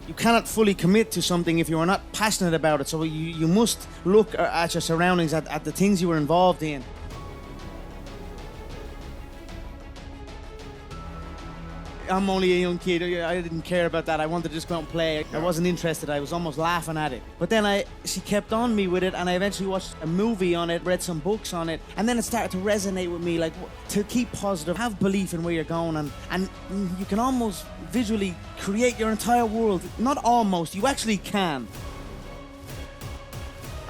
You cannot fully commit to something if you are not passionate about it. So you must look at your surroundings, at the things you were involved in. I'm only a young kid. I didn't care about that. I wanted to just go out and play. I wasn't interested. I was almost laughing at it. But then she kept on me with it, and I eventually watched a movie on it, read some books on it, and then it started to resonate with me, like, to keep positive, have belief in where you're going, and you can almost visually create your entire world. Not almost, you actually can.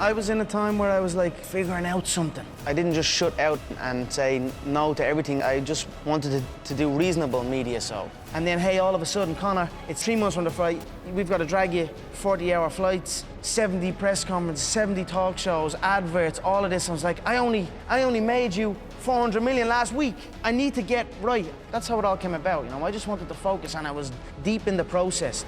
I was in a time where I was like figuring out something. I didn't just shut out and say no to everything. I just wanted to do reasonable media so. And then, hey, all of a sudden, Conor, it's 3 months from the fight. We've got to drag you 40-hour flights, 70 press conferences, 70 talk shows, adverts, all of this. I was like, I only made you 400 million last week. I need to get right. That's how it all came about, you know. I just wanted to focus, and I was deep in the process.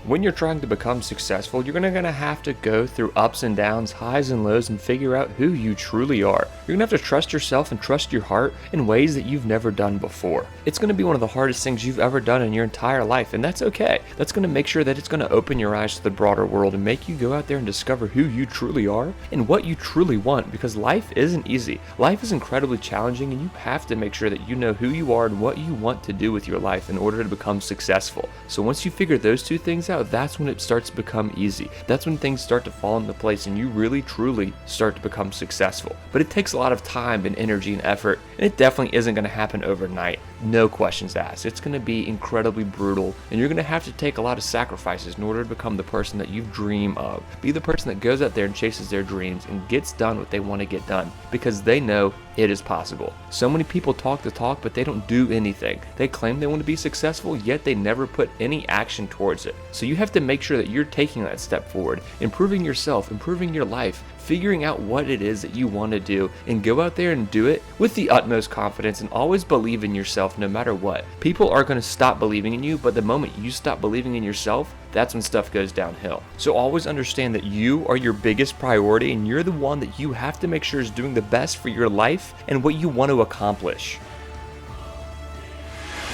When you're trying to become successful, you're gonna have to go through ups and downs, highs and lows, and figure out who you truly are. You're gonna have to trust yourself and trust your heart in ways that you've never done before. It's gonna be one of the hardest things you've ever done in your entire life, and that's okay. That's gonna make sure that it's gonna open your eyes to the broader world and make you go out there and discover who you truly are and what you truly want, because life isn't easy. Life is incredibly challenging, and you have to make sure that you know who you are and what you want to do with your life in order to become successful. So once you figure those two things out, that's when it starts to become easy. That's when things start to fall into place and you really truly start to become successful. But it takes a lot of time and energy and effort, and it definitely isn't going to happen overnight. No questions asked. It's going to be incredibly brutal, and you're going to have to take a lot of sacrifices in order to become the person that you dream of. Be the person that goes out there and chases their dreams and gets done what they want to get done, because they know it is possible. So many people talk the talk, but they don't do anything. They claim they want to be successful, yet they never put any action towards it. So you have to make sure that you're taking that step forward, improving yourself, improving your life, figuring out what it is that you want to do, and go out there and do it with the utmost confidence, and always believe in yourself no matter what. People are going to stop believing in you, but the moment you stop believing in yourself, that's when stuff goes downhill. So always understand that you are your biggest priority, and you're the one that you have to make sure is doing the best for your life and what you want to accomplish.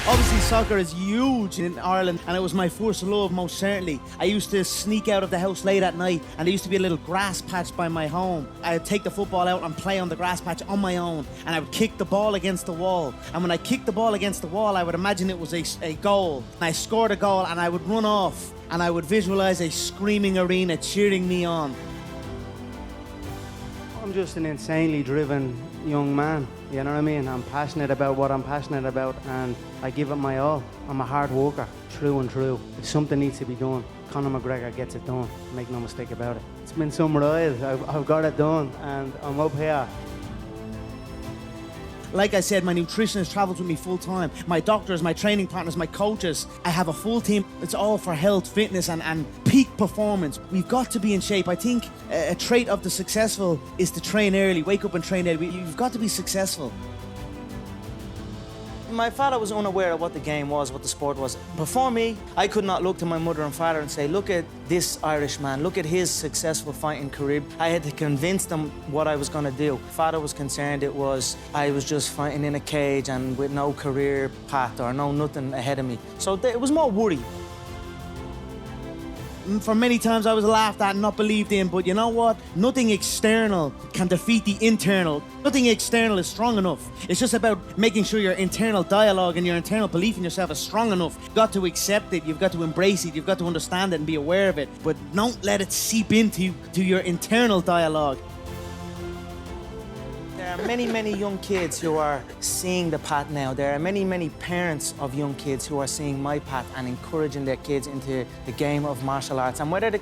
Obviously, soccer is huge in Ireland, and it was my first love, most certainly. I used to sneak out of the house late at night, and there used to be a little grass patch by my home. I'd take the football out and play on the grass patch on my own, and I would kick the ball against the wall. And when I kicked the ball against the wall, I would imagine it was a goal. And I scored a goal, and I would run off, and I would visualize a screaming arena cheering me on. I'm just an insanely driven young man, you know what I mean? I'm passionate about what I'm passionate about, and I give it my all. I'm a hard worker, true and true. If something needs to be done, Conor McGregor gets it done, make no mistake about it. It's been some ride, I've got it done, and I'm up here. Like I said, my nutritionist travels with me full time. My doctors, my training partners, my coaches. I have a full team. It's all for health, fitness, and peak performance. We've got to be in shape. I think a trait of the successful is to train early, wake up and train early. You've got to be successful. My father was unaware of what the game was, what the sport was. Before me, I could not look to my mother and father and say, look at this Irish man, look at his successful fighting career. I had to convince them what I was going to do. Father was concerned I was just fighting in a cage and with no career path or nothing ahead of me. So it was more worry. For many times I was laughed at and not believed in, but you know what? Nothing external can defeat the internal. Nothing external is strong enough. It's just about making sure your internal dialogue and your internal belief in yourself is strong enough. You've got to accept it, you've got to embrace it, you've got to understand it and be aware of it, but don't let it seep into your internal dialogue. There are many young kids who are seeing the path now. There are many parents of young kids who are seeing my path and encouraging their kids into the game of martial arts. And whether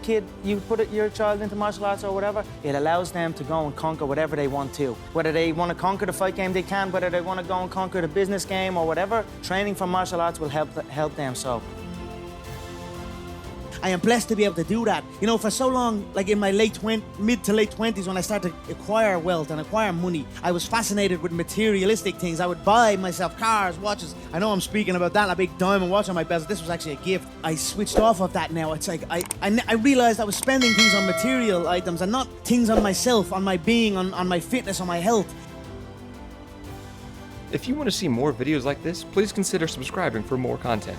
you put your child into martial arts or whatever, it allows them to go and conquer whatever they want to. Whether they want to conquer the fight game, they can. Whether they want to go and conquer the business game or whatever, training for martial arts will help them so. I am blessed to be able to do that. You know, for so long, like in my mid to late 20s, when I started to acquire wealth and acquire money, I was fascinated with materialistic things. I would buy myself cars, watches. I know I'm speaking about that, a big diamond watch on my bezel. This was actually a gift. I switched off of that now. It's like I realized I was spending things on material items and not things on myself, on my being, on my fitness, on my health. If you want to see more videos like this, please consider subscribing for more content.